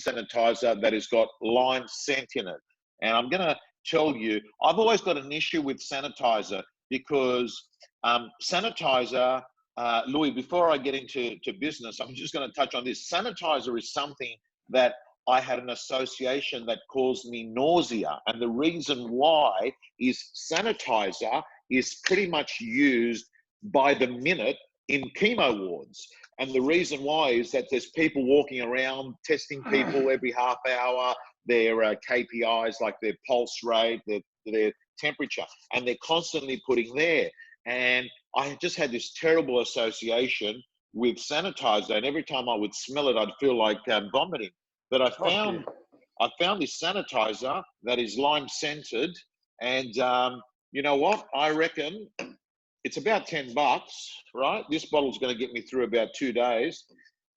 sanitizer that has got lime scent in it. And I'm going to tell you, I've always got an issue with sanitizer because sanitizer, Louis, before I get into business, I'm just going to touch on this. Sanitizer is something that I had an association that caused me nausea. And the reason why is sanitizer is pretty much used by the minute in chemo wards. And the reason why is that there's people walking around testing people every half hour, their KPIs like their pulse rate, their temperature, and they're constantly putting there. And I just had this terrible association with sanitizer, and every time I would smell it, I'd feel like vomiting. But I found this sanitizer that is lime scented, and you know what? I reckon it's about $10, right? This bottle's going to get me through about 2 days,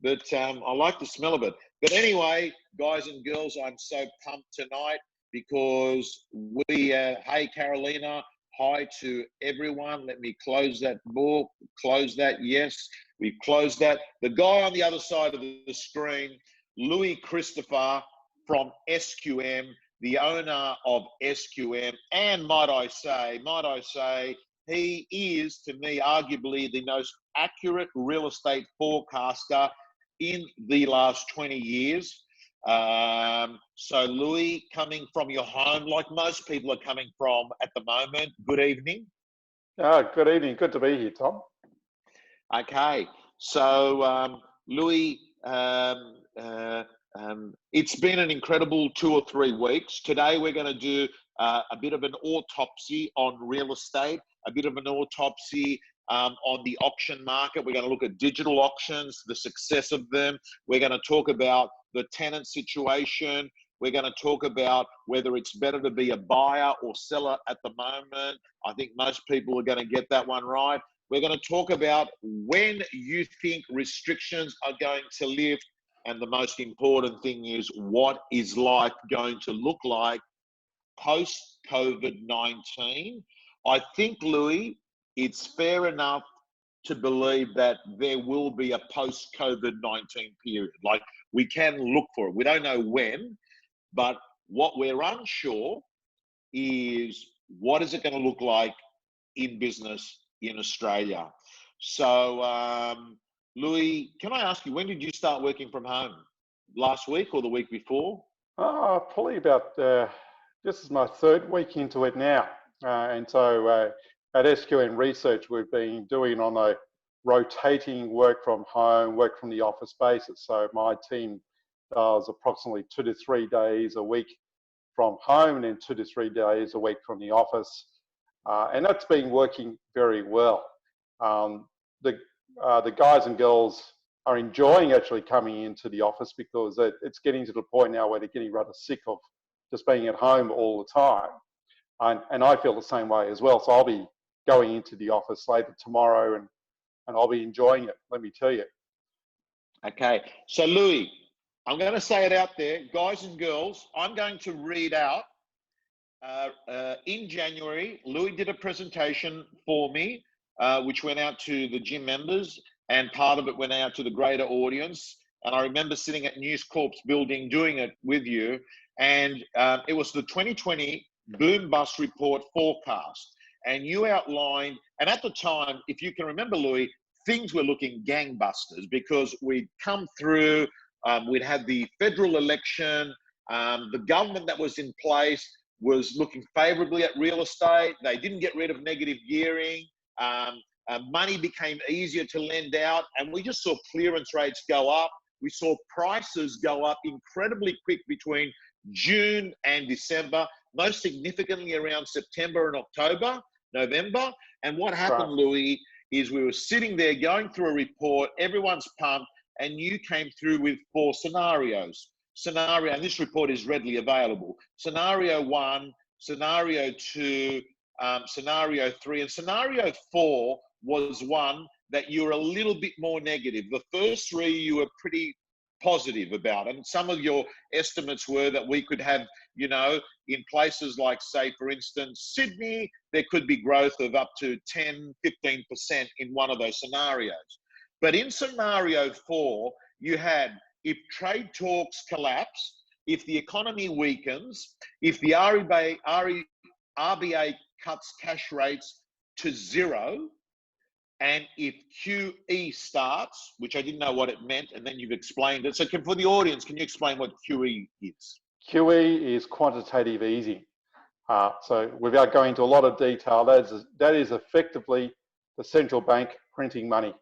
but I like the smell of it. But anyway, guys and girls, I'm so pumped tonight because hey, Carolina, hi to everyone. Let me close that book, close that. Yes, we've closed that. The guy on the other side of the screen, Louis Christopher from SQM, the owner of SQM, and might I say, he is, to me, arguably the most accurate real estate forecaster in the last 20 years. So Louis, coming from your home, like most people are coming from at the moment, good evening. Good evening. Good to be here, Tom. Okay. So Louis, it's been an incredible 2 or 3 weeks. Today we're going to do a bit of an autopsy on real estate, a bit of an autopsy on the auction market. We're going to look at digital auctions, the success of them. We're going to talk about the tenant situation. We're going to talk about whether it's better to be a buyer or seller at the moment. I think most people are going to get that one right. We're going to talk about when you think restrictions are going to lift. And the most important thing is, what is life going to look like post-COVID-19? I think, Louis, it's fair enough to believe that there will be a post-COVID-19 period. Like, we can look for it. We don't know when, but what we're unsure is what is it going to look like in business in Australia. So, Louis, can I ask you, when did you start working from home? Last week or the week before? Probably about, this is my 3rd week into it now. And so at SQN Research, we've been doing on a rotating work from home, work from the office basis. So my team does approximately 2 to 3 days a week from home and then 2 to 3 days a week from the office. And that's been working very well. The guys and girls are enjoying actually coming into the office because it's getting to the point now where they're getting rather sick of just being at home all the time. And I feel the same way as well. So I'll be going into the office later tomorrow and I'll be enjoying it, let me tell you. Okay, so Louis, I'm going to say it out there, guys and girls, I'm going to read out, in January, Louis did a presentation for me, which went out to the gym members, and part of it went out to the greater audience. And I remember sitting at News Corp's building doing it with you, and it was the 2020 boom bust report forecast. And you outlined, and at the time, if you can remember, Louis, things were looking gangbusters because we'd come through, we'd had the federal election, the government that was in place was looking favorably at real estate. They didn't get rid of negative gearing. Money became easier to lend out, and we just saw clearance rates go up. We saw prices go up incredibly quick between June and December, most significantly around September and October, November. And what happened, right, Louis, is we were sitting there going through a report, everyone's pumped, and you came through with 4 scenarios. And this report is readily available. Scenario 1, Scenario 2, Scenario 3, and Scenario 4 was one that you were a little bit more negative. The first 3 you were pretty positive about, and some of your estimates were that we could have, you know, in places like, say, for instance, Sydney, there could be growth of up to 10, 15% in one of those scenarios. But in Scenario 4, you had if trade talks collapse, if the economy weakens, if the RBA cuts cash rates to zero, and if QE starts, which I didn't know what it meant, and then you've explained it. So for the audience, can you explain what QE is? QE is quantitative easing. So without going into a lot of detail, that is effectively the central bank printing money.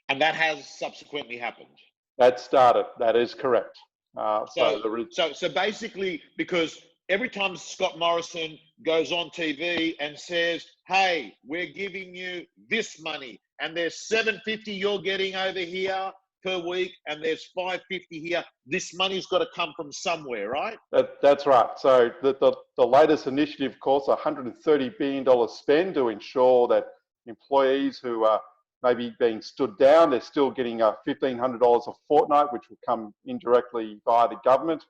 And that has subsequently happened. That started. That is correct. So basically, because every time Scott Morrison goes on TV and says, "Hey, we're giving you this money, and there's $750 you're getting over here per week, and there's $550 here," this money's got to come from somewhere, right? That's right. So the latest initiative, of course, $130 billion spend to ensure that employees who are maybe being stood down, they're still getting $1,500 a fortnight, which will come indirectly via the government.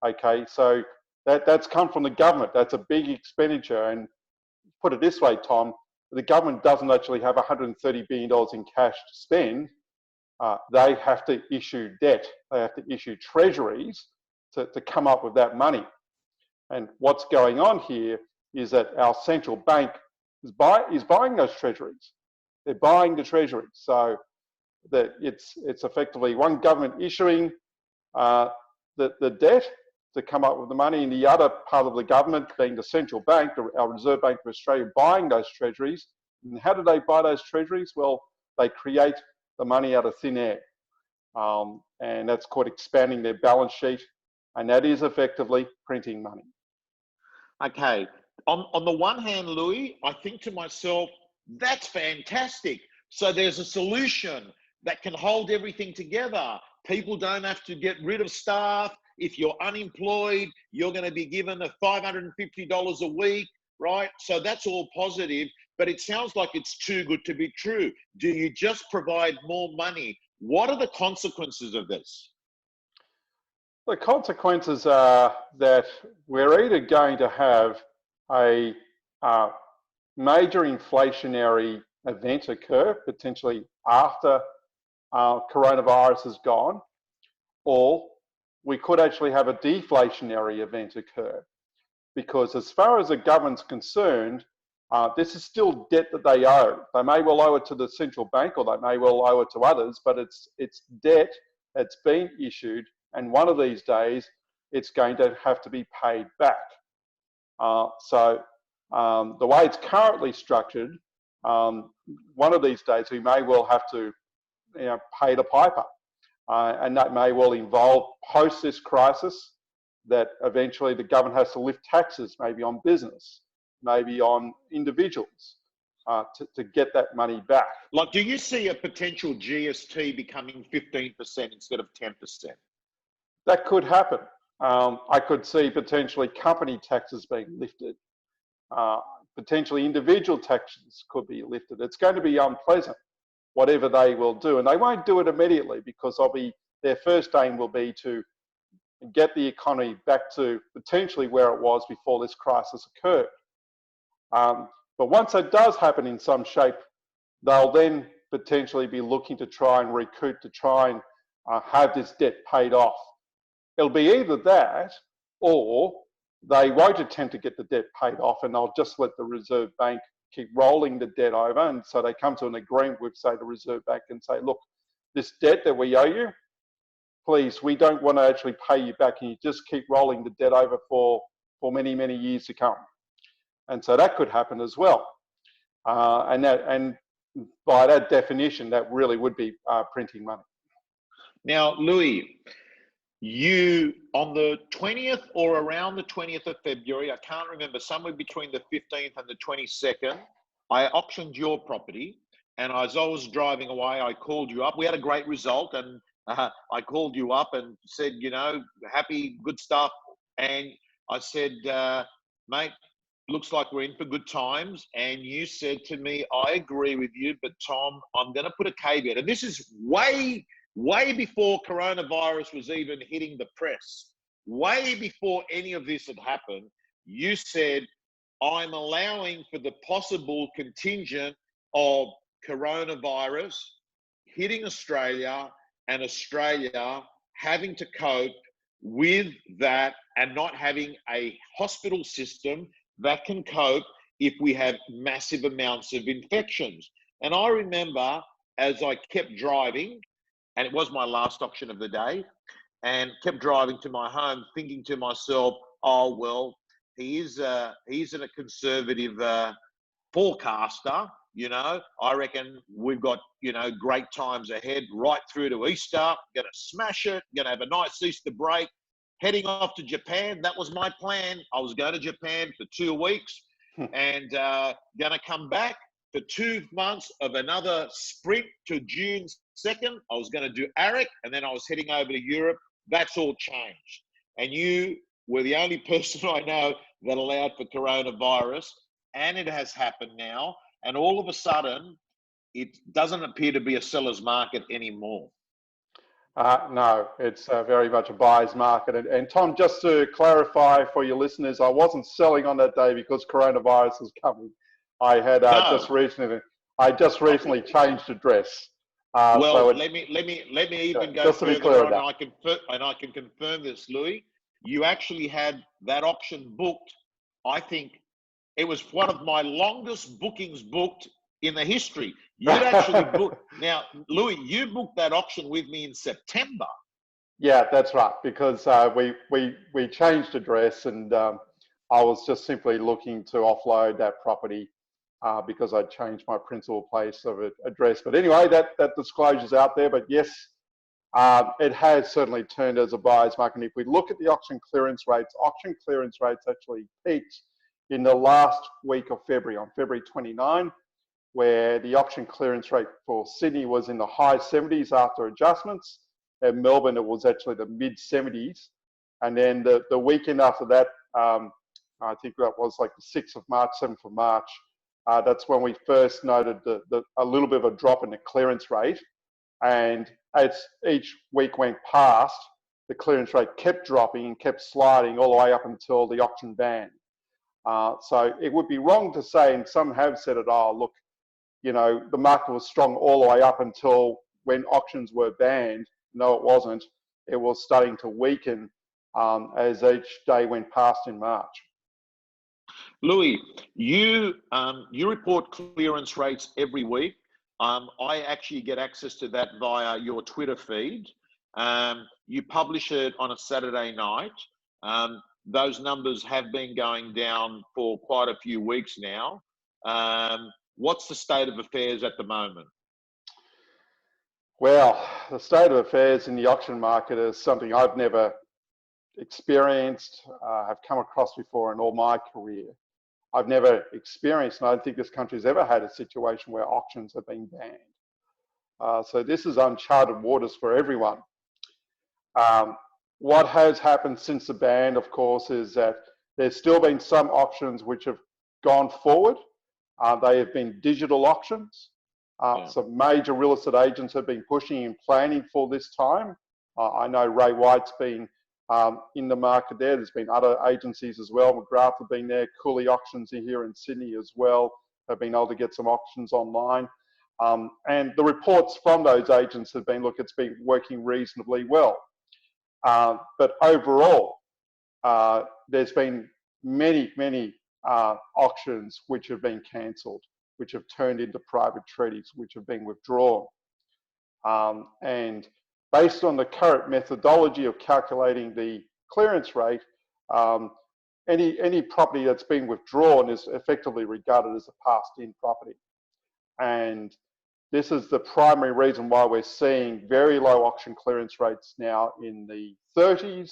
Okay, so that's come from the government. That's a big expenditure. And put it this way, Tom, the government doesn't actually have $130 billion in cash to spend. They have to issue debt. They have to issue treasuries to come up with that money. And what's going on here is that our central bank is buying those treasuries. They're buying the treasuries. So that it's effectively one government issuing the debt to come up with the money, and the other part of the government, being the central bank, our Reserve Bank of Australia, buying those treasuries. And how do they buy those treasuries? Well, they create the money out of thin air. And that's called expanding their balance sheet. And that is effectively printing money. Okay. On the one hand, Louis, I think to myself, that's fantastic. So there's a solution that can hold everything together. People don't have to get rid of staff. If you're unemployed, you're going to be given $550 a week, right? So that's all positive, but it sounds like it's too good to be true. Do you just provide more money? What are the consequences of this? The consequences are that we're either going to have a major inflationary event occur, potentially after coronavirus is gone, or we could actually have a deflationary event occur. Because as far as the government's concerned, this is still debt that they owe. They may well owe it to the central bank, or they may well owe it to others, but it's debt that's been issued, and one of these days it's going to have to be paid back. So the way it's currently structured, one of these days we may well have to pay the piper. And that may well involve, post this crisis, that eventually the government has to lift taxes, maybe on business, maybe on individuals, to get that money back. Like, do you see a potential GST becoming 15% instead of 10%? That could happen. I could see potentially company taxes being lifted. Potentially individual taxes could be lifted. It's going to be unpleasant, whatever they will do. And they won't do it immediately, because their first aim will be to get the economy back to potentially where it was before this crisis occurred. But once that does happen in some shape, they'll then potentially be looking to try and recoup, to try and have this debt paid off. It'll be either that, or they won't attempt to get the debt paid off, and they'll just let the Reserve Bank keep rolling the debt over. And so they come to an agreement with, say, the Reserve Bank and say, look, this debt that we owe you, please, we don't want to actually pay you back, and you just keep rolling the debt over for many, many years to come. And so that could happen as well. And by that definition, that really would be printing money. Now, Louis, you, on the 20th or around the 20th of February, I can't remember, somewhere between the 15th and the 22nd, I auctioned your property. And as I was driving away, I called you up. We had a great result, and I called you up and said, happy, good stuff. And I said, mate, looks like we're in for good times. And you said to me, I agree with you, but Tom, I'm going to put a caveat. And this is way before coronavirus was even hitting the press, way before any of this had happened. You said, I'm allowing for the possible contingent of coronavirus hitting Australia and Australia having to cope with that and not having a hospital system that can cope if we have massive amounts of infections. And I remember as I kept driving, and it was my last auction of the day, and kept driving to my home thinking to myself, oh, well, he's a conservative forecaster. I reckon we've got, great times ahead right through to Easter. Going to smash it, going to have a nice Easter break, heading off to Japan. That was my plan. I was going to Japan for 2 weeks and going to come back for 2 months of another sprint to June 2nd. I was going to do ARIC and then I was heading over to Europe. That's all changed. And you were the only person I know that allowed for coronavirus, and it has happened now. And all of a sudden, it doesn't appear to be a seller's market anymore. No, it's very much a buyer's market. And Tom, just to clarify for your listeners, I wasn't selling on that day because coronavirus was coming. I had just recently changed address. Well, let me even go further on, and I can confirm this, Louis. You actually had that auction booked. I think it was one of my longest bookings booked in the history. You'd actually booked. Now, Louis, you booked that auction with me in September. Yeah, that's right. Because we changed address, and I was just simply looking to offload that property because I'd changed my principal place of address. But anyway, that disclosure's out there. But yes, it has certainly turned as a buyer's market. And if we look at the auction clearance rates actually peaked in the last week of February, on February 29, where the auction clearance rate for Sydney was in the high 70s after adjustments. In Melbourne, it was actually the mid 70s. And then the weekend after that, I think that was like the 6th of March, 7th of March, that's when we first noted a little bit of a drop in the clearance rate. And as each week went past, the clearance rate kept dropping and kept sliding all the way up until the auction ban. So it would be wrong to say, and some have said it, oh, look, the market was strong all the way up until when auctions were banned. No, it wasn't. It was starting to weaken as each day went past in March. Louis, you report clearance rates every week. I actually get access to that via your Twitter feed. You publish it on a Saturday night. Those numbers have been going down for quite a few weeks now. What's the state of affairs at the moment? Well, the state of affairs in the auction market is something I've never experienced, have come across before in all my career. I've never experienced, and I don't think this country's ever had a situation where auctions have been banned. So this is uncharted waters for everyone. What has happened since the ban, of course, is that there's still been some auctions which have gone forward. They have been digital auctions. Some major real estate agents have been pushing and planning for this time. I know Ray White's been in the market there. There's been other agencies as well. McGrath have been there. Cooley Auctions here in Sydney as well have been able to get some auctions online. And the reports from those agents have been, look, it's been working reasonably well. But overall, there's been many auctions which have been cancelled, which have turned into private treaties, which have been withdrawn. And based on the current methodology of calculating the clearance rate, any property that's been withdrawn is effectively regarded as a passed-in property. And this is the primary reason why we're seeing very low auction clearance rates now in the 30s.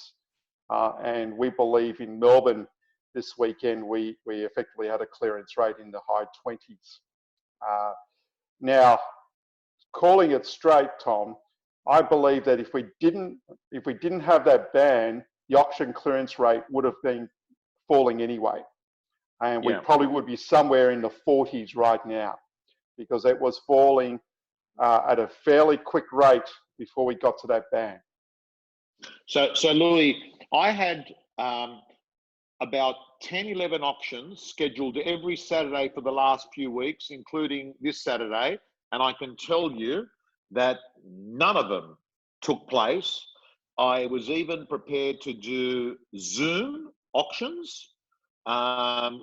And we believe in Melbourne this weekend, we effectively had a clearance rate in the high 20s. Now, calling it straight, Tom, I believe that if we didn't have that ban, the auction clearance rate would have been falling anyway. And we probably would be somewhere in the 40s right now, because it was falling at a fairly quick rate before we got to that ban. So Louis, I had about 10, 11 auctions scheduled every Saturday for the last few weeks, including this Saturday. And I can tell you that none of them took place. I was even prepared to do Zoom auctions,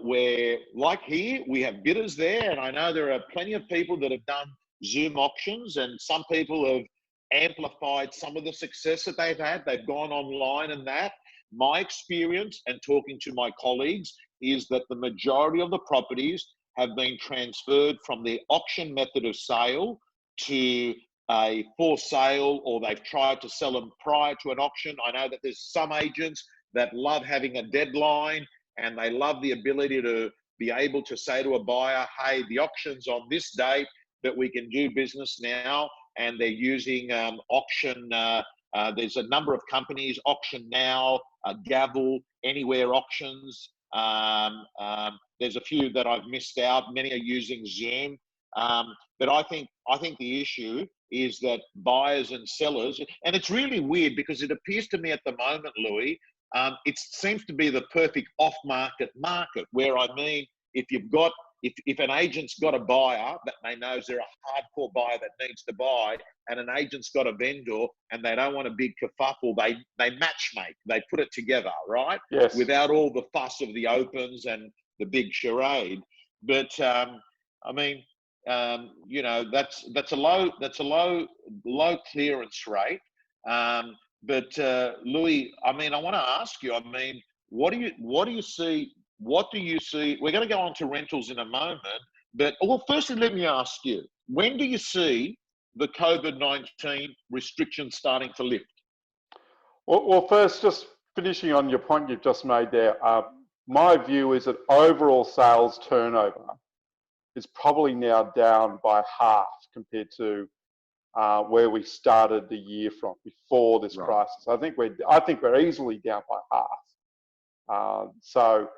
where, like here, we have bidders there, and I know there are plenty of people that have done Zoom auctions, and some people have amplified some of the success that they've had. They've gone online and that. My experience and talking to my colleagues is that the majority of the properties have been transferred from the auction method of sale to a for sale, or they've tried to sell them prior to an auction. I know that there's some agents that love having a deadline, and they love the ability to be able to say to a buyer, hey, the auction's on this date, but we can do business now. And they're using auction. There's a number of companies, Auction Now, Gavel, Anywhere Auctions. There's a few that I've missed out. Many are using Zoom. But I think the issue is that buyers and sellers, and it's really weird because it appears to me at the moment, Louis, it seems to be the perfect off-market market, where, I mean, if an agent's got a buyer that they knows they're a hardcore buyer that needs to buy, and an agent's got a vendor and they don't want a big kerfuffle, they match make, they put it together, right? Yes. Without all the fuss of the opens and the big charade. But I mean, you know, that's a low clearance rate. But Louis, I mean, I want to ask you, I mean, what do you see? What do you see? We're going to go on to rentals in a moment, but well, firstly, let me ask you, when do you see the COVID-19 restrictions starting to lift? Well, first, just finishing on your point you've just made there, my view is that overall sales turnover is probably now down by half compared to where we started the year from before this crisis. I think we're easily down by half. So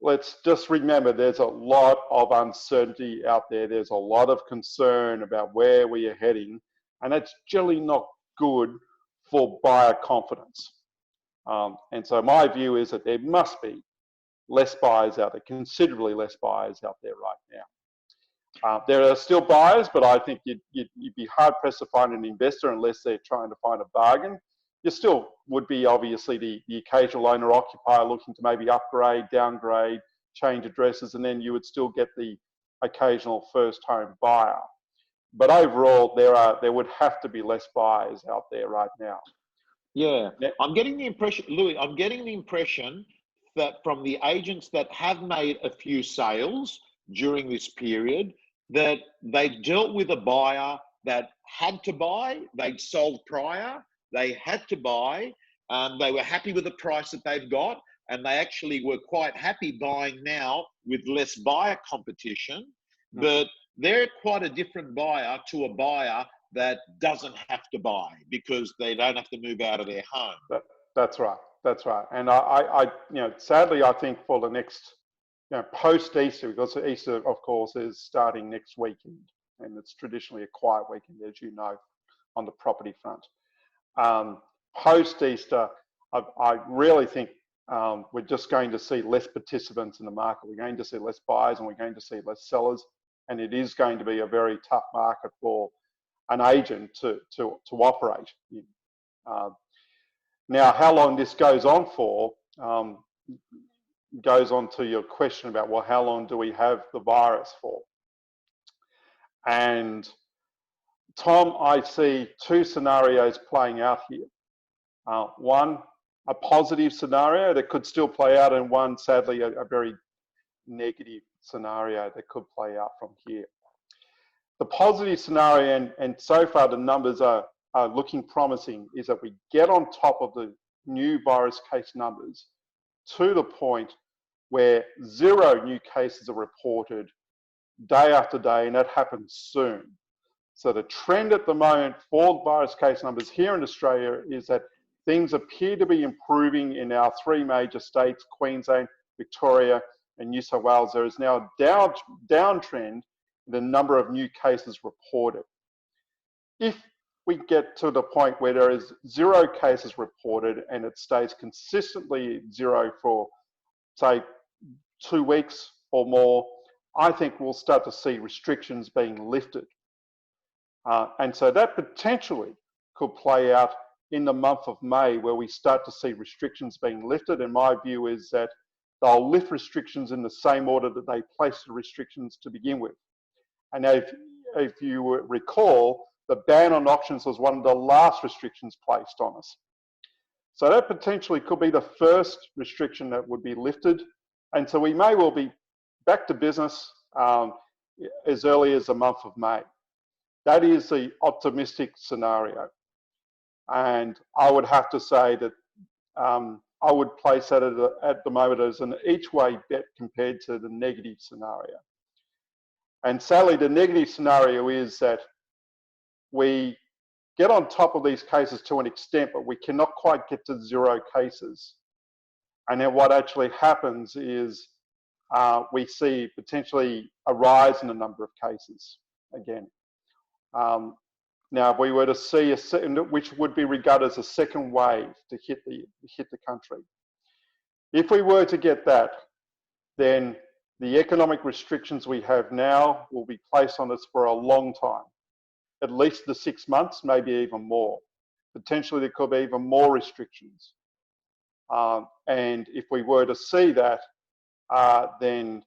let's just remember, there's a lot of uncertainty out there. There's a lot of concern about where we are heading, and it's generally not good for buyer confidence. And so my view is that there must be less buyers out there, considerably less buyers out there right now. There are still buyers, but I think you'd be hard pressed to find an investor unless they're trying to find a bargain. You still would be obviously the occasional owner occupier looking to maybe upgrade, downgrade, change addresses, and then you would still get the occasional first home buyer. But overall, there would have to be less buyers out there right now. Yeah, I'm getting the impression, Louis, that from the agents that have made a few sales during this period, that they dealt with a buyer that had to buy, they'd sold prior, they had to buy, they were happy with the price that they've got, and they actually were quite happy buying now with less buyer competition. But they're quite a different buyer to a buyer that doesn't have to buy because they don't have to move out of their home. That's right. That's right. And I you know, sadly, I think for the next, you know, post-Easter, because Easter, of course, is starting next weekend, and it's traditionally a quiet weekend, as you know, on the property front. Post-Easter, I really think we're just going to see less participants in the market. We're going to see less buyers and we're going to see less sellers. And it is going to be a very tough market for an agent to operate in. Now, how long this goes on for goes on to your question about, well, how long do we have the virus for? And Tom, I see two scenarios playing out here. One, a positive scenario that could still play out, and one, sadly, a very negative scenario that could play out from here. The positive scenario, and so far the numbers are looking promising, is that we get on top of the new virus case numbers to the point where 0 new cases are reported day after day, and that happens soon. So the trend at the moment for virus case numbers here in Australia is that things appear to be improving in our 3 major states, Queensland, Victoria, and New South Wales. There is now a downtrend in the number of new cases reported. If we get to the point where there is 0 cases reported and it stays consistently 0 for, say, 2 weeks or more, I think we'll start to see restrictions being lifted. And so that potentially could play out in the month of May, where we start to see restrictions being lifted. And my view is that they'll lift restrictions in the same order that they placed the restrictions to begin with. And if you recall, the ban on auctions was one of the last restrictions placed on us. So that potentially could be the first restriction that would be lifted. And so we may well be back to business as early as the month of May. That is the optimistic scenario. And I would have to say that I would place that at the moment as an each way bet compared to the negative scenario. And sadly, the negative scenario is that we get on top of these cases to an extent, but we cannot quite get to 0 cases. And then what actually happens is we see potentially a rise in the number of cases again. Now, if we were to see which would be regarded as a second wave to hit the country, if we were to get that, then the economic restrictions we have now will be placed on us for a long time, at least the 6 months, maybe even more. Potentially there could be even more restrictions. And if we were to see that, then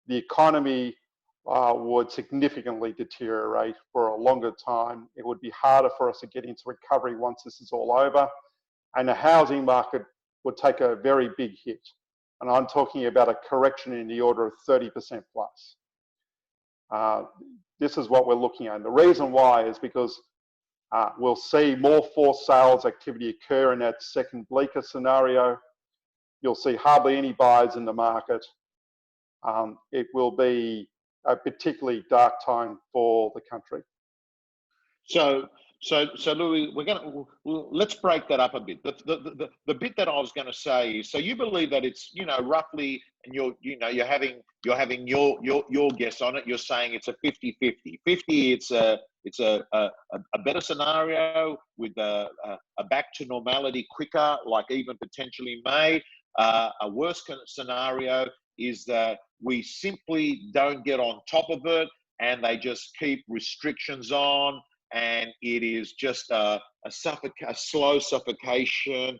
the economy would significantly deteriorate for a longer time. It would be harder for us to get into recovery once this is all over. And the housing market would take a very big hit. And I'm talking about a correction in the order of 30% plus. This is what we're looking at. And the reason why is because we'll see more forced sales activity occur in that second bleaker scenario. You'll see hardly any buyers in the market. It will be a particularly dark time for the country. So Louis, let's break that up a bit. The bit that I was going to say is, so you believe that it's, roughly, and you're having your guess on it. You're saying it's a 50-50. 50, it's a better scenario with a back to normality quicker, like even potentially May. A worse scenario is that we simply don't get on top of it, and they just keep restrictions on. And it is just a slow suffocation,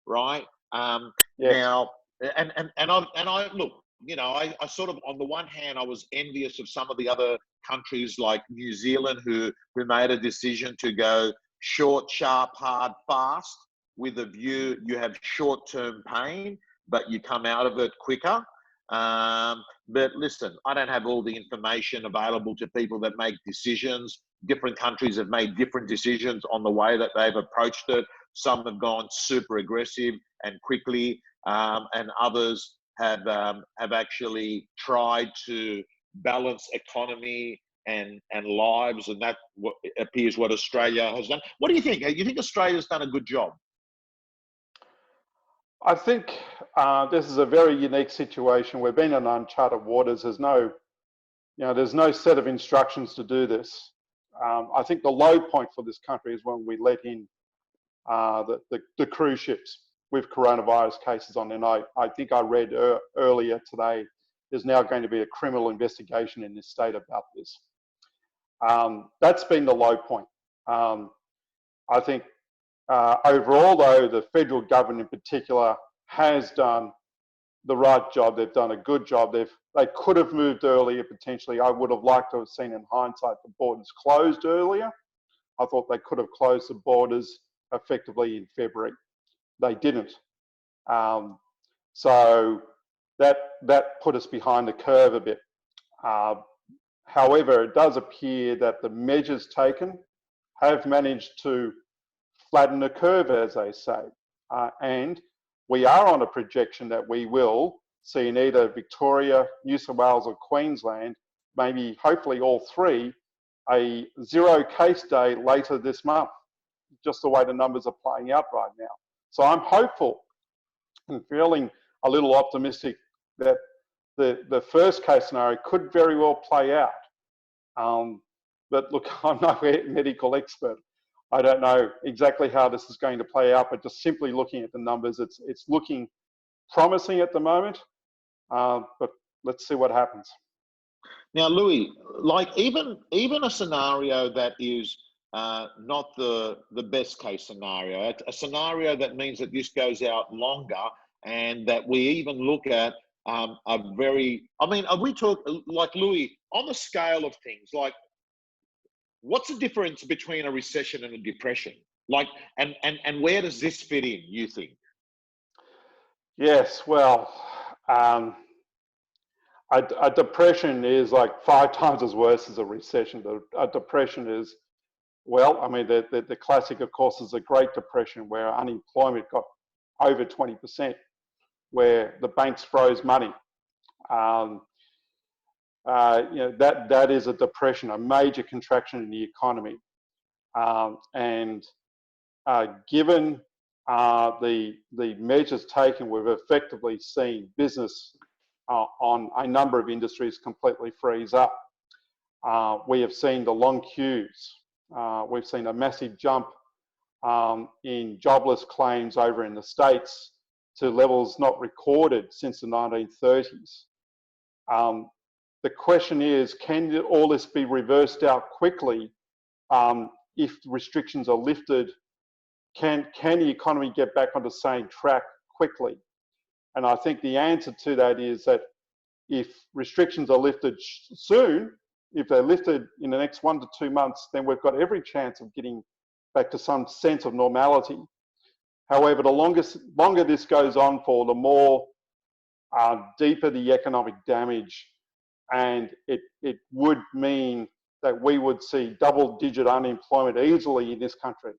right? Yes. Now, and I look, I sort of, on the one hand, I was envious of some of the other countries like New Zealand who made a decision to go short, sharp, hard, fast, with a view you have short-term pain, but you come out of it quicker. But listen, I don't have all the information available to people that make decisions. Different countries have made different decisions on the way that they've approached it. Some have gone super aggressive and quickly, and others have actually tried to balance economy and lives, and that appears what Australia has done. What do you think? You think Australia's done a good job? I think this is a very unique situation. We've been in uncharted waters. There's no set of instructions to do this. I think the low point for this country is when we let in the cruise ships with coronavirus cases on. And I think I read earlier today, there's now going to be a criminal investigation in this state about this. That's been the low point. I think overall, though, the federal government in particular has done the right job. They've done a good job. They could have moved earlier, potentially. I would have liked to have seen in hindsight the borders closed earlier. I thought they could have closed the borders effectively in February. They didn't. So that put us behind the curve a bit. However, it does appear that the measures taken have managed to flatten the curve, as they say. And we are on a projection that we will see in either Victoria, New South Wales or Queensland, maybe hopefully all three, a 0 case day later this month, just the way the numbers are playing out right now. So I'm hopeful and feeling a little optimistic that the first case scenario could very well play out. But look, I'm not a medical expert. I don't know exactly how this is going to play out, but just simply looking at the numbers, it's looking promising at the moment, but let's see what happens. Now, Louis, like even a scenario that is not the best case scenario. A scenario that means that this goes out longer, and that we even look at a very, I mean, are we talk like Louis on the scale of things? Like, what's the difference between a recession and a depression? Like, and where does this fit in, you think? Yes, well, a depression is like 5 times as worse as a recession. A depression is, well, I mean, the classic, of course, is the Great Depression, where unemployment got over 20%, where the banks froze money. You know, that is a depression, a major contraction in the economy. And given the measures taken, we've effectively seen business on a number of industries completely freeze up. We have seen the long queues. We've seen a massive jump in jobless claims over in the States to levels not recorded since the 1930s. The question is, can all this be reversed out quickly if restrictions are lifted? Can the economy get back on the same track quickly? And I think the answer to that is that if restrictions are lifted soon, if they're lifted in the next 1 to 2 months, then we've got every chance of getting back to some sense of normality. However, the longer this goes on for, the more deeper the economic damage, and it would mean that we would see double-digit unemployment easily in this country.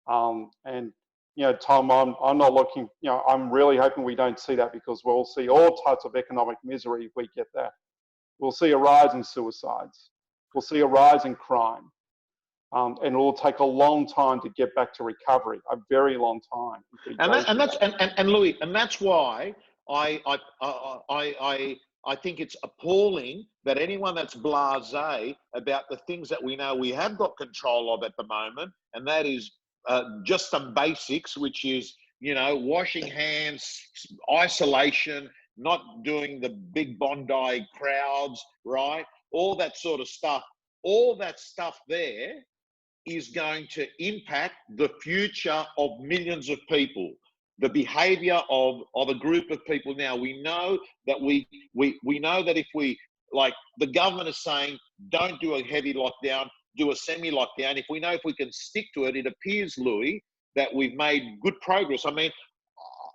And you know, Tom, I'm not looking, you know, I'm really hoping we don't see that, because we'll see all types of economic misery if we get that. We'll see a rise in suicides. We'll see a rise in crime. And it will take a long time to get back to recovery, a very long time. And Louis, and that's why I think it's appalling that anyone that's blasé about the things that we know we have got control of at the moment, and that is just some basics, which is, you know, washing hands, isolation, not doing the big Bondi crowds, right? All that sort of stuff. All that stuff there is going to impact the future of millions of people, the behavior of a group of people. Now, we know that we know that if we, like the government is saying, don't do a heavy lockdown, do a semi-lockdown. If we can stick to it, it appears, Louis, that we've made good progress. I mean,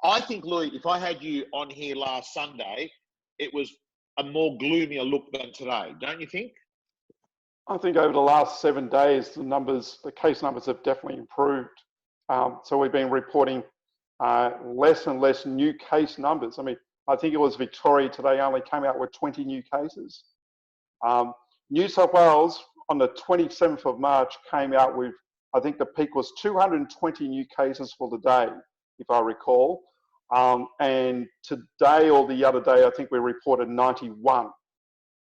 I think, Louis, if I had you on here last Sunday, it was a more gloomier look than today, don't you think? I think over the last 7 days, the case numbers have definitely improved. So we've been reporting less and less new case numbers. I mean, I think it was Victoria today only came out with 20 new cases. New South Wales on the 27th of March came out with, I think the peak was 220 new cases for the day, if I recall. And today or the other day, I think we reported 91.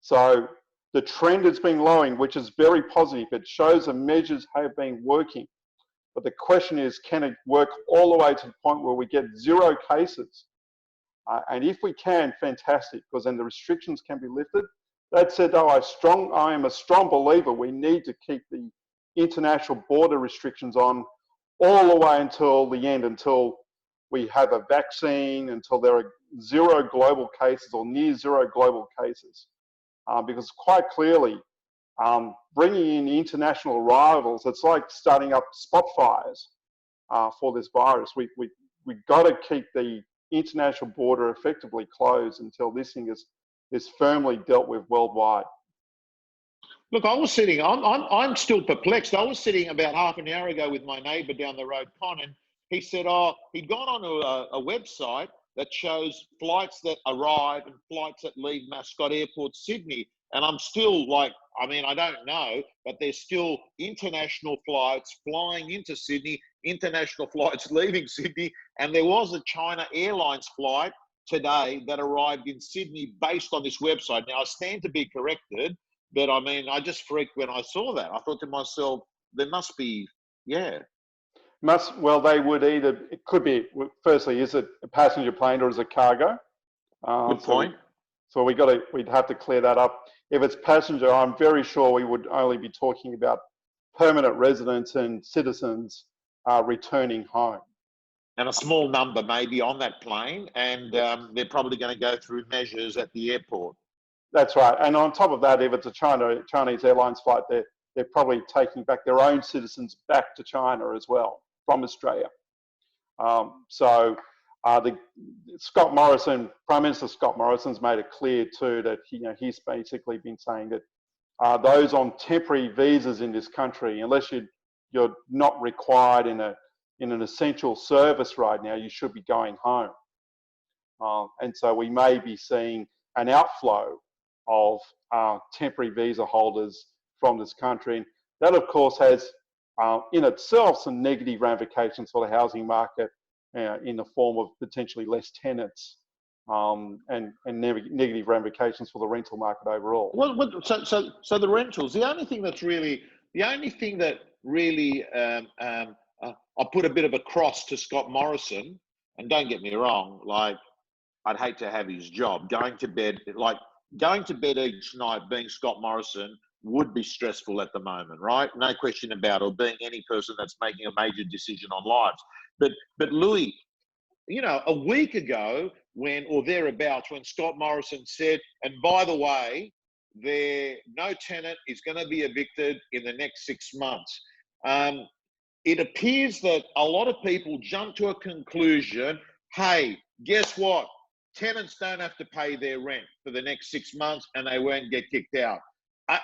So the trend has been lowering, which is very positive. It shows the measures have been working. But the question is, can it work all the way to the point where we get 0 cases? And if we can, fantastic, because then the restrictions can be lifted. That said, though, I am a strong believer we need to keep the international border restrictions on all the way until the end, until we have a vaccine, until there are 0 global cases or near 0 global cases. Because quite clearly, bringing in international arrivals, it's like starting up spot fires for this virus. We've got to keep the international border effectively closed until this thing is firmly dealt with worldwide. Look, I'm still perplexed. I was sitting about half an hour ago with my neighbour down the road, Con, and he said, he'd gone onto a website that shows flights that arrive and flights that leave Mascot Airport, Sydney. And I'm still like, I mean, I don't know, but there's still international flights flying into Sydney, international flights leaving Sydney. And there was a China Airlines flight today that arrived in Sydney based on this website. Now, I stand to be corrected, but I mean, I just freaked when I saw that. I thought to myself, there must be, yeah. Well, they would either, it could be, firstly, is it a passenger plane or is it cargo? Good point. So we'd have to clear that up. If it's passenger, I'm very sure we would only be talking about permanent residents and citizens returning home. And a small number maybe on that plane, and they're probably going to go through measures at the airport. That's right. And on top of that, if it's a Chinese Airlines flight, they're probably taking back their own citizens back to China as well from Australia. Scott Morrison, Prime Minister Scott Morrison's made it clear too that he's basically been saying that those on temporary visas in this country, unless you're not required in an essential service right now, you should be going home. And so we may be seeing an outflow of temporary visa holders from this country. And that, of course, has in itself some negative ramifications for the housing market in the form of potentially less tenants and negative ramifications for the rental market overall. Well, so the rentals, the only thing that really I'll put a bit of a cross to Scott Morrison, and don't get me wrong, like, I'd hate to have his job. Going to bed each night being Scott Morrison would be stressful at the moment, right? No question about it, or being any person that's making a major decision on lives. But Louis, a week ago or thereabouts, when Scott Morrison said, and by the way, no tenant is going to be evicted in the next 6 months. It appears that a lot of people jump to a conclusion, hey, guess what? Tenants don't have to pay their rent for the next 6 months and they won't get kicked out.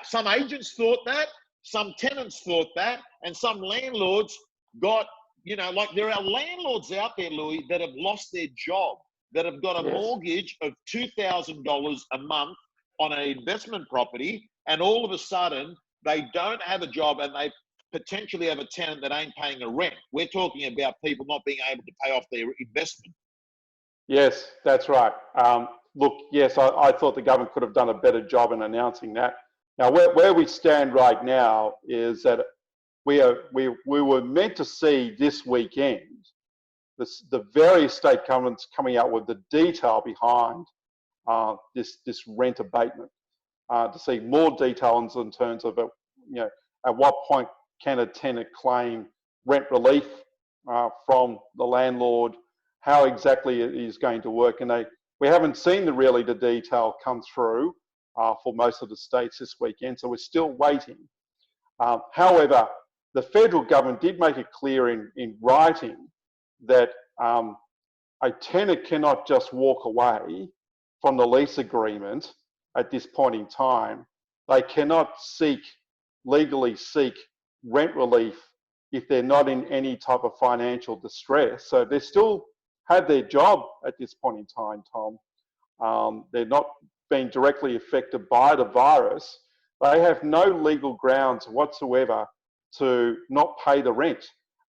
Some agents thought that, some tenants thought that, and some landlords got, there are landlords out there, Louis, that have lost their job, that have got a mortgage of $2,000 a month on an investment property, and all of a sudden they don't have a job and they potentially have a tenant that ain't paying a rent. We're talking about people not being able to pay off their investment. Yes, that's right. Look, yes, I thought the government could have done a better job in announcing that. Now, where we stand right now is that we were meant to see this weekend the various state governments coming out with the detail behind this rent abatement, to see more details in terms of at what point can a tenant claim rent relief from the landlord, how exactly it is going to work. And we haven't seen the detail come through for most of the states this weekend, so we're still waiting. However, the federal government did make it clear in writing that a tenant cannot just walk away from the lease agreement at this point in time. They cannot legally seek rent relief if they're not in any type of financial distress. So they still have their job at this point in time, Tom. They're not being directly affected by the virus. They have no legal grounds whatsoever to not pay the rent.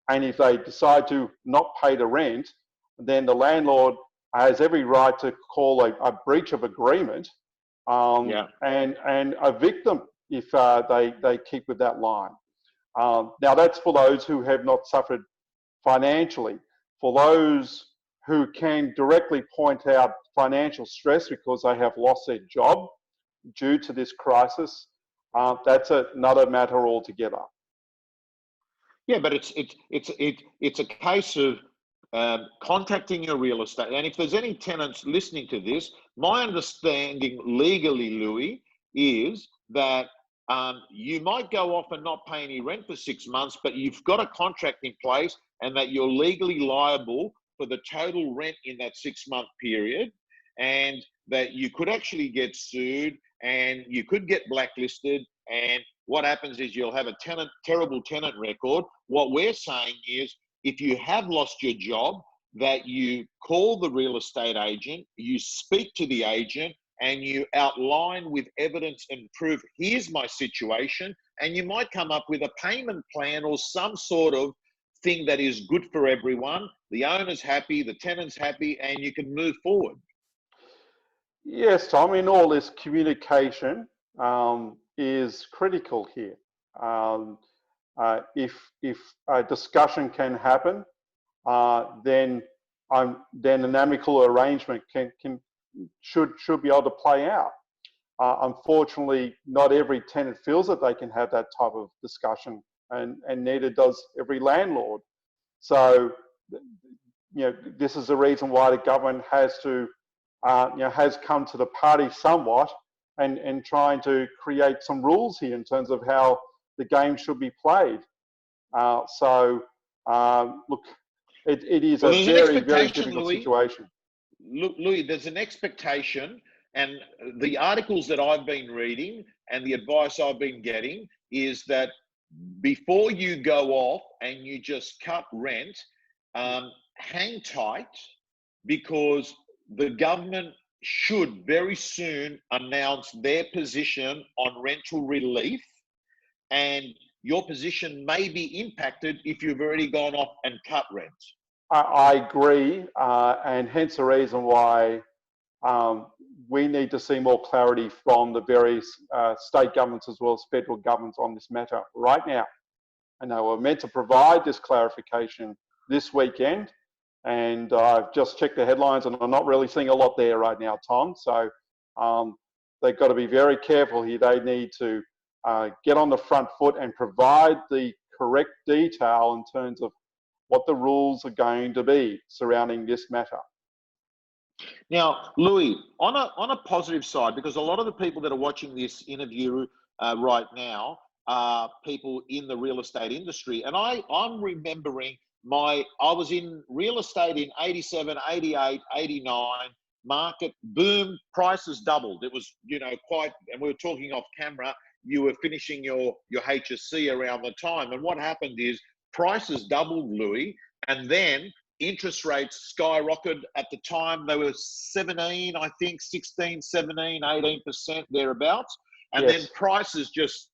And if they decide to not pay the rent, then the landlord has every right to call a breach of agreement and evict them if they keep with that line. Now, that's for those who have not suffered financially. For those who can directly point out financial stress because they have lost their job due to this crisis, that's another matter altogether. Yeah, but it's a case of contracting your real estate. And if there's any tenants listening to this, my understanding legally, Louis, is that you might go off and not pay any rent for 6 months, but you've got a contract in place and that you're legally liable for the total rent in that 6-month period, and that you could actually get sued and you could get blacklisted. And what happens is you'll have a terrible tenant record. What we're saying is, if you have lost your job, that you call the real estate agent, you speak to the agent, and you outline with evidence and proof, here's my situation, and you might come up with a payment plan or some sort of thing that is good for everyone. The owner's happy, the tenant's happy, and you can move forward. Yes, Tom, in all this communication is critical here. If a discussion can happen, then an amicable arrangement should be able to play out. Unfortunately, not every tenant feels that they can have that type of discussion and neither does every landlord. So, this is the reason why the government has to, has come to the party somewhat and trying to create some rules here in terms of how the game should be played. Look, it is Well, a there's an very, very expectation, difficult Louis. situation. Look, Louis, there's an expectation, and the articles that I've been reading and the advice I've been getting is that before you go off and you just cut rent, hang tight, because the government should very soon announce their position on rental relief, and your position may be impacted if you've already gone off and cut rent. I agree, and hence the reason why we need to see more clarity from the various state governments as well as federal governments on this matter right now. And they were meant to provide this clarification this weekend, and I've just checked the headlines and I'm not really seeing a lot there right now, Tom. So they've got to be very careful here. They need to get on the front foot and provide the correct detail in terms of what the rules are going to be surrounding this matter. Now, Louis, on a positive side, because a lot of the people that are watching this interview right now are people in the real estate industry. And I'm remembering I was in real estate in 87, 88, 89, market boom, prices doubled. It was, quite, and we were talking off camera, you were finishing your HSC around the time. And what happened is prices doubled, Louis, and then interest rates skyrocketed. At the time, they were 17, I think, 16, 17, 18%, thereabouts. And yes. Then prices just,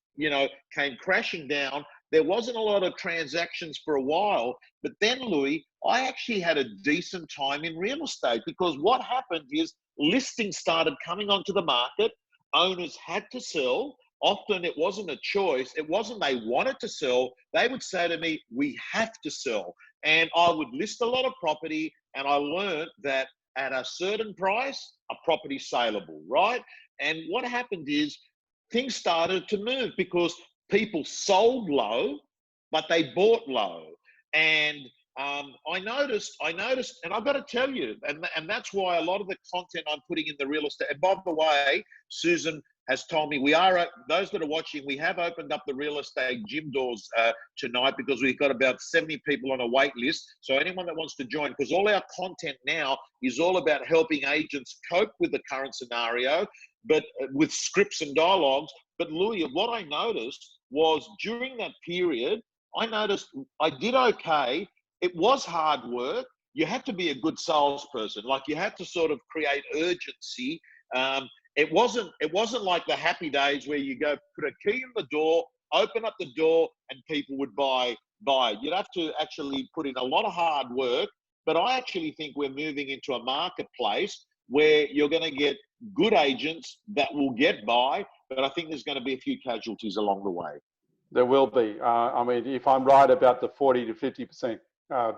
came crashing down. There wasn't a lot of transactions for a while. But then, Louis, I actually had a decent time in real estate, because what happened is listings started coming onto the market. Owners had to sell. Often it wasn't a choice. It wasn't they wanted to sell. They would say to me, we have to sell. And I would list a lot of property, and I learned that at a certain price, a property's saleable, right? And what happened is things started to move because people sold low, but they bought low. And I noticed, and I've got to tell you, and that's why a lot of the content I'm putting in the real estate, and by the way, Susan has told me those that are watching, we have opened up the real estate gym doors tonight, because we've got about 70 people on a wait list. So anyone that wants to join, because all our content now is all about helping agents cope with the current scenario, but with scripts and dialogues. But Louis, what I noticed was during that period, I noticed I did okay. It was hard work. You had to be a good salesperson. Like, you had to sort of create urgency. It wasn't like the happy days where you go put a key in the door, open up the door, and people would buy. You'd have to actually put in a lot of hard work. But I actually think we're moving into a marketplace where you're going to get good agents that will get by. But I think there's going to be a few casualties along the way. There will be. I mean, if I'm right about the 40 to 50%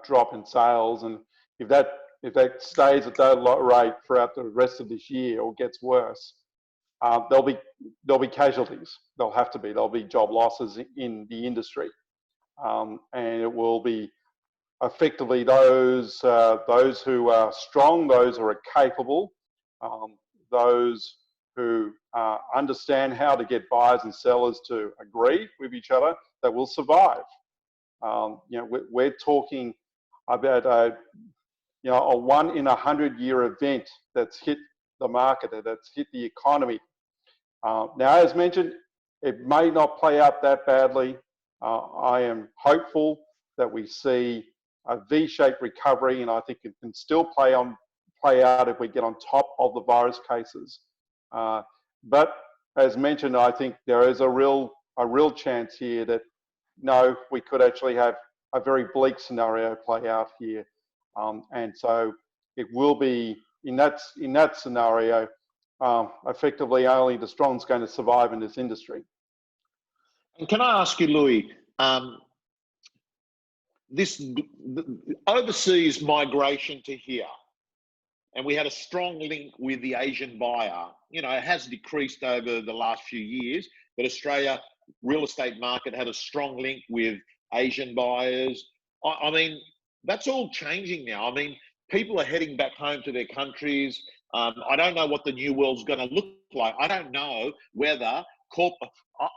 drop in sales, and if that stays at that rate throughout the rest of this year or gets worse, there'll be casualties. There'll have to be. There'll be job losses in the industry, and it will be effectively those who are strong, those who are capable, those who understand how to get buyers and sellers to agree with each other, that will survive. We're talking about a 1 in 100-year event that's hit the market, that's hit the economy. Now, as mentioned, it may not play out that badly. I am hopeful that we see a V-shaped recovery, and I think it can still play out if we get on top of the virus cases. But as mentioned, I think there is a real chance here that we could actually have a very bleak scenario play out here, and so it will be in that scenario. Effectively, only the strong is going to survive in this industry. And can I ask you, Louis, this overseas migration to here, and we had a strong link with the Asian buyer. It has decreased over the last few years, but Australia real estate market had a strong link with Asian buyers. I mean, that's all changing now. I mean, people are heading back home to their countries. I don't know what the new world's going to look like. I don't know whether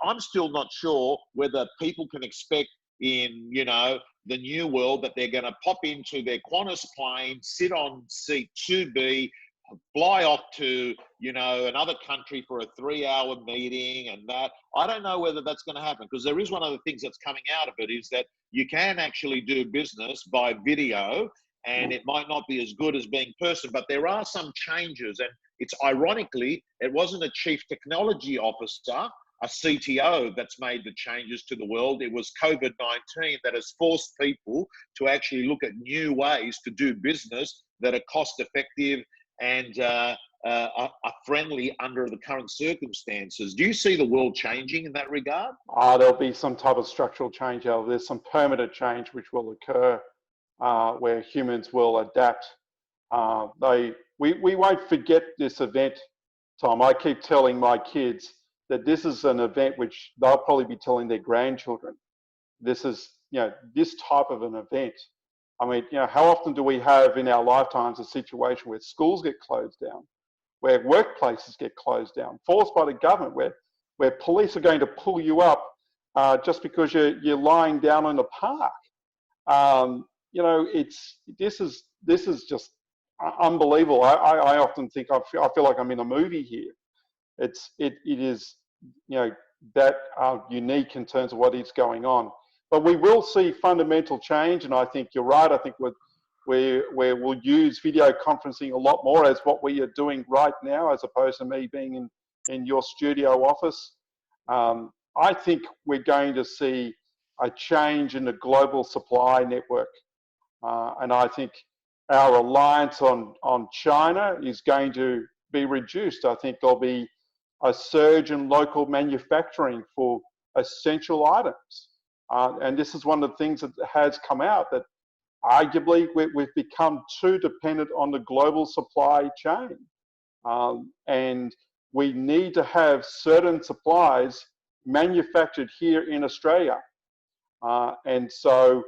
I'm still not sure whether people can expect in, you know, the new world that they're going to pop into their Qantas plane, sit on seat 2B, fly off to, you know, another country for a 3-hour meeting and that. I don't know whether that's going to happen, because there is one of the things that's coming out of it is that you can actually do business by video, and it might not be as good as being person, but there are some changes. And it's ironically, it wasn't a chief technology officer, a CTO, that's made the changes to the world. It was COVID-19 that has forced people to actually look at new ways to do business that are cost effective and are friendly under the current circumstances. Do you see the world changing in that regard? There'll be some type of structural change. There's some permanent change which will occur where humans will adapt. We won't forget this event, Tom. I keep telling my kids that this is an event which they'll probably be telling their grandchildren. This is, you know, this type of an event. I mean, you know, how often do we have in our lifetimes a situation where schools get closed down, where workplaces get closed down, forced by the government, where police are going to pull you up just because you're lying down in a park? You know, this is just unbelievable. I often think I feel like I'm in a movie here. It is, you know, that unique in terms of what is going on. But we will see fundamental change, and I think you're right. I think we'll use video conferencing a lot more as what we are doing right now, as opposed to me being in your studio office. I think we're going to see a change in the global supply network. And I think our reliance on China is going to be reduced. I think there'll be a surge in local manufacturing for essential items. And this is one of the things that has come out, that arguably we've become too dependent on the global supply chain. And we need to have certain supplies manufactured here in Australia. And so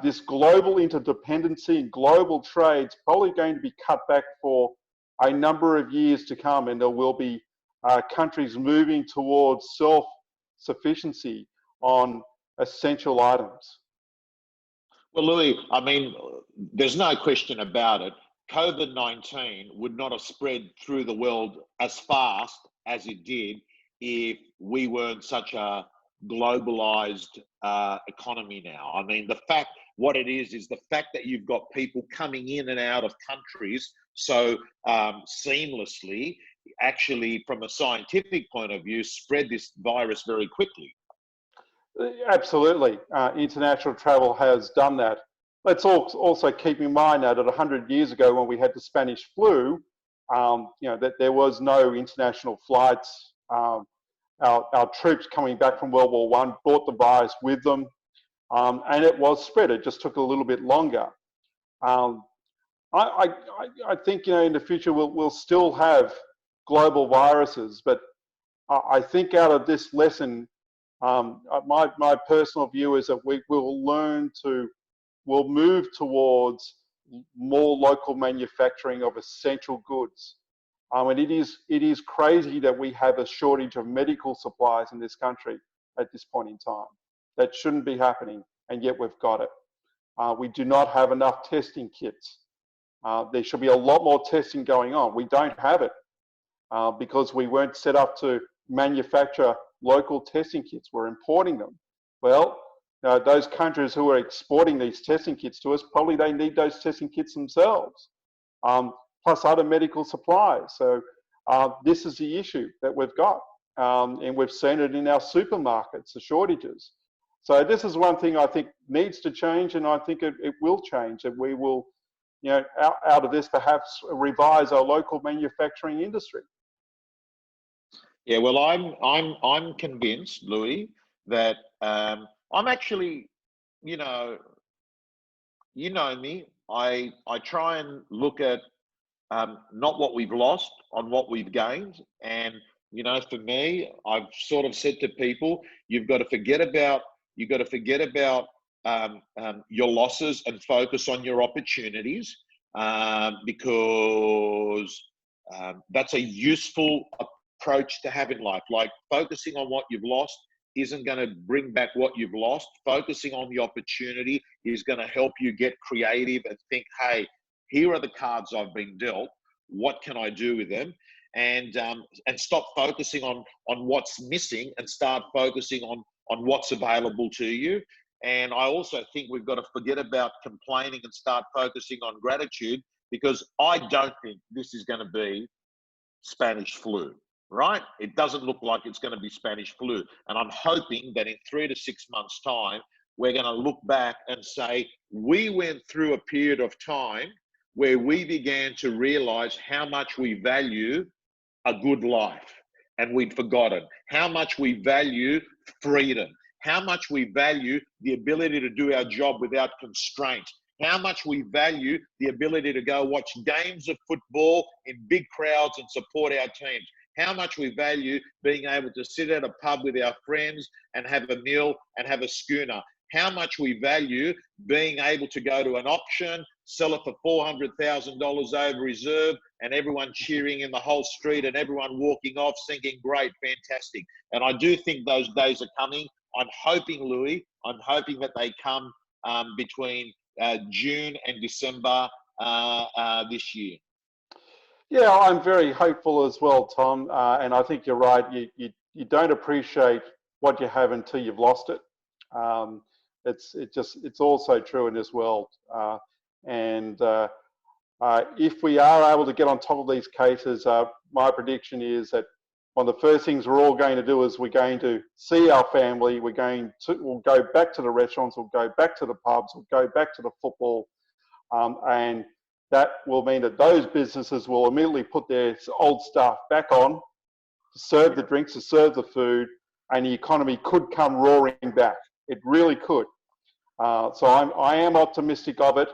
this global interdependency and global trade is probably going to be cut back for a number of years to come, and there will be countries moving towards self-sufficiency on essential items. Well, Louis, I mean, there's no question about it. COVID-19 would not have spread through the world as fast as it did if we weren't such a globalized economy now. I mean, what it is the fact that you've got people coming in and out of countries so seamlessly, actually, from a scientific point of view, spread this virus very quickly. Absolutely. International travel has done that. Let's also keep in mind now that 100 years ago, when we had the Spanish flu, you know, that there was no international flights. Our troops coming back from World War I brought the virus with them, and it was spread. It just took a little bit longer. I think, you know, in the future we'll still have global viruses, but I think out of this lesson, my personal view is that we'll move towards more local manufacturing of essential goods. And it is crazy that we have a shortage of medical supplies in this country at this point in time. That shouldn't be happening, and yet we've got it. We do not have enough testing kits. There should be a lot more testing going on. We don't have it because we weren't set up to manufacture local testing kits. We're importing them. Well, those countries who are exporting these testing kits to us, probably they need those testing kits themselves, plus other medical supplies. So this is the issue that we've got. And we've seen it in our supermarkets, the shortages. So this is one thing I think needs to change, and I think it will change, that we will, you know, out of this perhaps revise our local manufacturing industry. Yeah, well, I'm convinced, Louis, that I'm actually, you know me. I try and look at not what we've lost, on what we've gained, and You know, for me, I've sort of said to people, you've got to forget about your losses and focus on your opportunities, because that's a useful approach to have in life. Like, focusing on what you've lost isn't going to bring back what you've lost. Focusing on the opportunity is going to help you get creative and think, hey, here are the cards I've been dealt. What can I do with them? And stop focusing on what's missing and start focusing on what's available to you. And I also think we've got to forget about complaining and start focusing on gratitude, because I don't think this is going to be Spanish flu, right? It doesn't look like it's going to be Spanish flu. And I'm hoping that in 3 to 6 months' time, we're going to look back and say, we went through a period of time where we began to realize how much we value a good life, and we'd forgotten how much we value freedom, how much we value the ability to do our job without constraint, how much we value the ability to go watch games of football in big crowds and support our teams, how much we value being able to sit at a pub with our friends and have a meal and have a schooner, how much we value being able to go to an auction, sell it for $400,000 over reserve, and everyone cheering in the whole street and everyone walking off thinking, great, fantastic. And I do think those days are coming. I'm hoping, Louis, that they come between June and December this year. Yeah, I'm very hopeful as well, Tom. And I think you're right. You don't appreciate what you have until you've lost it. It's also true in this world. If we are able to get on top of these cases, my prediction is that one of the first things we're all going to do is we're going to see our family. We'll go back to the restaurants. We'll go back to the pubs. We'll go back to the football, and that will mean that those businesses will immediately put their old staff back on to serve the drinks, to serve the food, and the economy could come roaring back. It really could. So I am optimistic of it.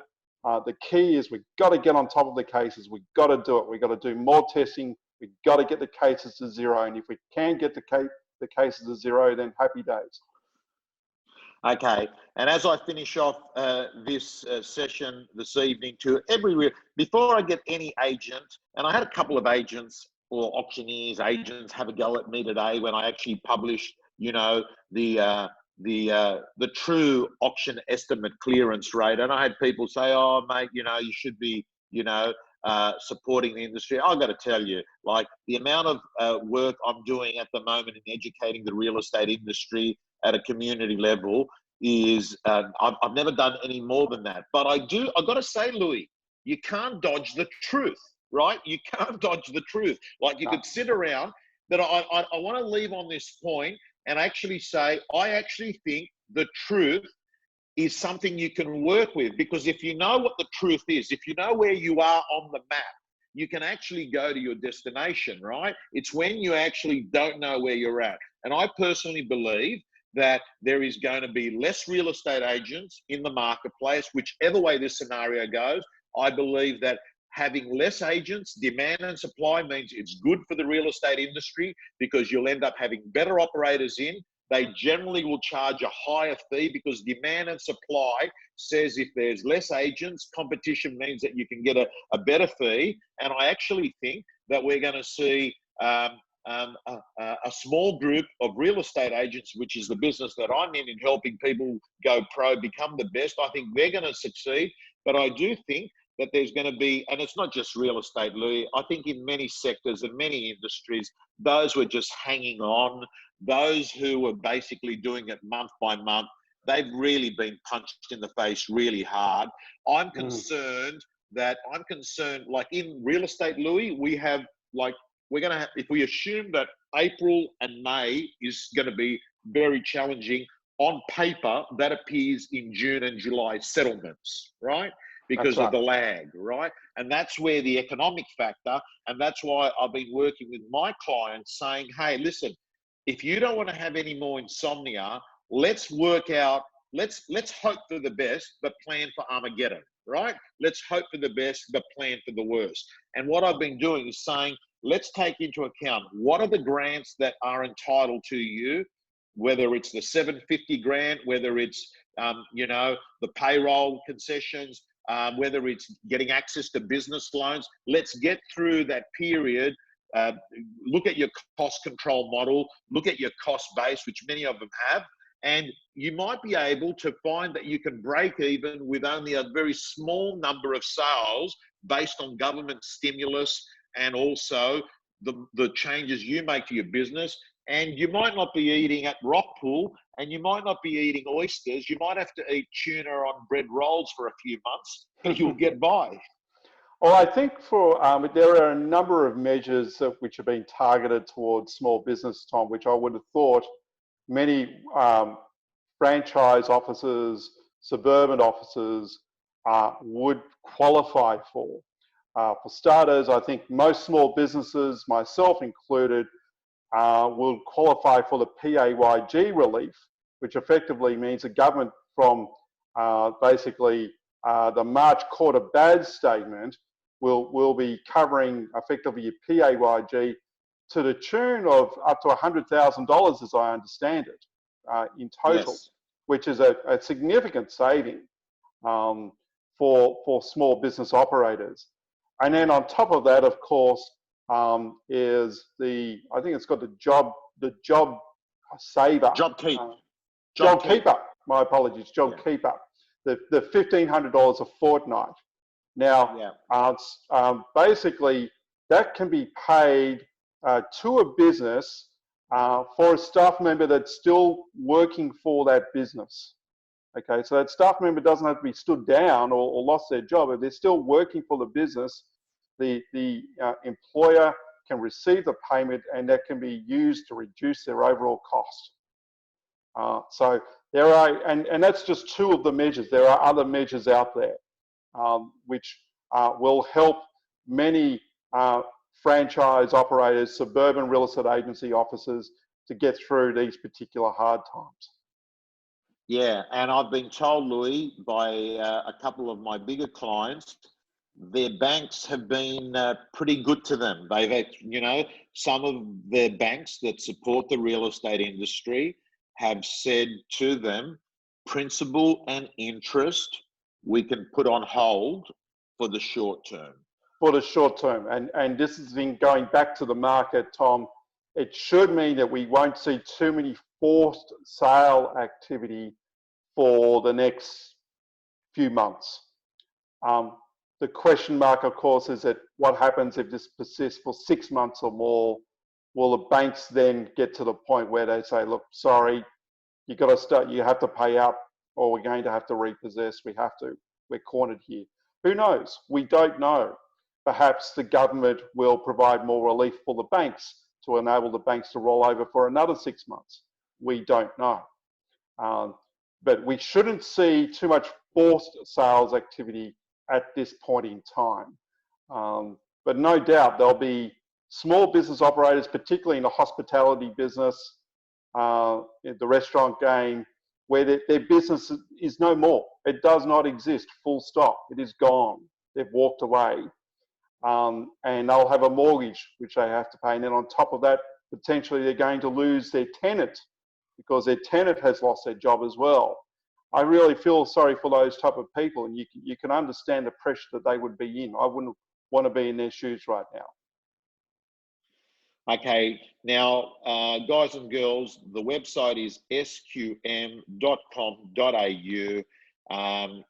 The key is we've got to get on top of the cases. We've got to do it. We've got to do more testing. We've got to get the cases to zero. And if we can get the cases to zero, then happy days. Okay, and as I finish off this session this evening, before I get any agent, and I had a couple of agents or auctioneers, agents have a go at me today when I actually published, you know, the true auction estimate clearance rate, and I had people say, "Oh, mate, you know, you should be, you know, supporting the industry." I've got to tell you, like, the amount of work I'm doing at the moment in educating the real estate industry at a community level is, I've never done any more than that. But I've got to say, Louis, you can't dodge the truth, right? You can't dodge the truth. Like, you could sit around, but I want to leave on this point and actually say, I actually think the truth is something you can work with, because if you know what the truth is, if you know where you are on the map, you can actually go to your destination, right? It's when you actually don't know where you're at. And I personally believe that there is going to be less real estate agents in the marketplace, whichever way this scenario goes. I believe that having less agents, demand and supply, means it's good for the real estate industry, because you'll end up having better operators in. They generally will charge a higher fee, because demand and supply says if there's less agents, competition means that you can get a better fee. And I actually think that we're going to see a small group of real estate agents, which is the business that I'm in helping people go pro, become the best. I think they're going to succeed. But I do think that there's going to be, and it's not just real estate, Louis, I think in many sectors and many industries, those who are just hanging on, those who were basically doing it month by month, they've really been punched in the face really hard. I'm concerned, like in real estate, Louis, we're going to have, if we assume that April and May is going to be very challenging, on paper, that appears in June and July settlements, right? Because of the lag, right? And that's where the economic factor, and that's why I've been working with my clients saying, hey, listen, if you don't want to have any more insomnia, let's work out, let's hope for the best, but plan for Armageddon, right? Let's hope for the best, but plan for the worst. And what I've been doing is saying, let's take into account what are the grants that are entitled to you, whether it's the 750 grant, whether it's, you know, the payroll concessions, whether it's getting access to business loans. Let's get through that period. Look at your cost control model, look at your cost base, which many of them have, and you might be able to find that you can break even with only a very small number of sales based on government stimulus and also the changes you make to your business. And you might not be eating at Rockpool, and you might not be eating oysters. You might have to eat tuna on bread rolls for a few months, and you'll get by. Well, I think for there are a number of measures which have been targeted towards small business, Tom, which I would have thought many franchise offices, suburban offices would qualify for. For starters, I think most small businesses, myself included, will qualify for the PAYG relief, which effectively means the government from basically the March quarter bad statement will be covering effectively your PAYG to the tune of up to $100,000, as I understand it, in total, Yes. which is a significant saving for small business operators. And then on top of that, of course, is I think it's got the job saver. Job Keeper. My apologies, Job Keeper. The $1,500 a fortnight. Now, basically, that can be paid to a business for a staff member that's still working for that business. Okay, so that staff member doesn't have to be stood down or lost their job. If they're still working for the business, the employer can receive the payment, and that can be used to reduce their overall cost. So there are, and that's just two of the measures. There are other measures out there which will help many franchise operators, suburban real estate agency offices to get through these particular hard times. Yeah, and I've been told, Louis, by a couple of my bigger clients, their banks have been pretty good to them. They've had, you know, some of their banks that support the real estate industry have said to them, principal and interest we can put on hold for the short term. For the short term, and this has been going back to the market, Tom. It should mean that we won't see too many forced sale activity for the next few months. The question mark, of course, is that what happens if this persists for 6 months or more? Will the banks then get to the point where they say, look, sorry, you have to pay up, or we're going to have to repossess, we're cornered here. Who knows? We don't know. Perhaps the government will provide more relief for the banks to enable the banks to roll over for another 6 months. We don't know. But we shouldn't see too much forced sales activity at this point in time. But no doubt there'll be small business operators, particularly in the hospitality business, in the restaurant game, where their business is no more. It does not exist, full stop. It is gone. They've walked away. And they'll have a mortgage, which they have to pay. And then on top of that, potentially they're going to lose their tenant because their tenant has lost their job as well. I really feel sorry for those type of people, and you can understand the pressure that they would be in. I wouldn't want to be in their shoes right now. Okay, now, guys and girls, the website is sqm.com.au.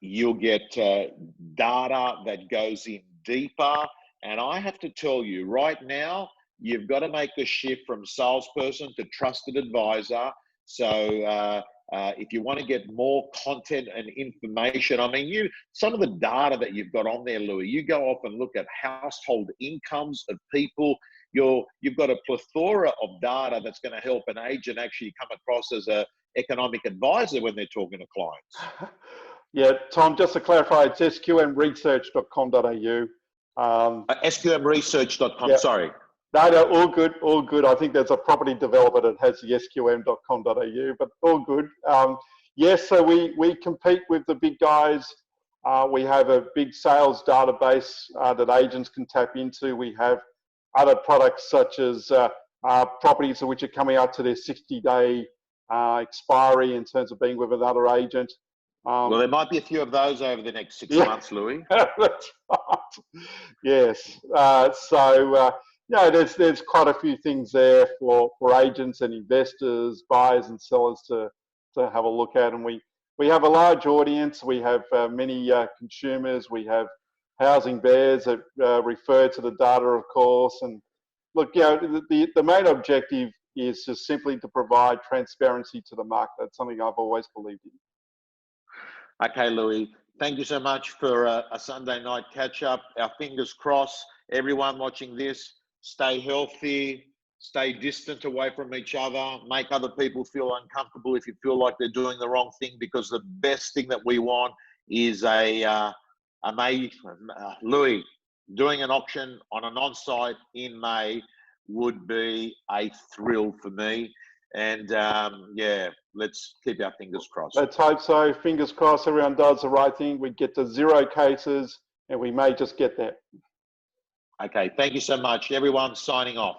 You'll get data that goes in deeper. And I have to tell you, right now, you've got to make the shift from salesperson to trusted advisor. So if you want to get more content and information, I mean, some of the data that you've got on there, Louis, you go off and look at household incomes of people. You've got a plethora of data that's going to help an agent actually come across as an economic advisor when they're talking to clients. Yeah, Tom, just to clarify, it's sqmresearch.com.au. sqmresearch.com, yeah. Sorry. No, all good, all good. I think there's a property developer that has the sqm.com.au, but all good. Yes, so we compete with the big guys. We have a big sales database that agents can tap into. We have other products such as properties which are coming up to their 60-day expiry in terms of being with another agent. Well, there might be a few of those over the next 6 months, Louis. That's right. Yes. There's quite a few things there for agents and investors, buyers and sellers to have a look at. And we have a large audience. We have many consumers. We have housing bears that refer to the data, of course. And look, the main objective is just simply to provide transparency to the market. That's something I've always believed in. Okay, Louis, thank you so much for a Sunday night catch-up. Our fingers crossed. Everyone watching this, stay healthy, stay distant away from each other, make other people feel uncomfortable if you feel like they're doing the wrong thing, because the best thing that we want is Louis, doing an auction on an on-site in May would be a thrill for me. And yeah, let's keep our fingers crossed. Let's hope so. Fingers crossed everyone does the right thing. We get to 0 cases and we may just get there. Okay, thank you so much. Everyone signing off.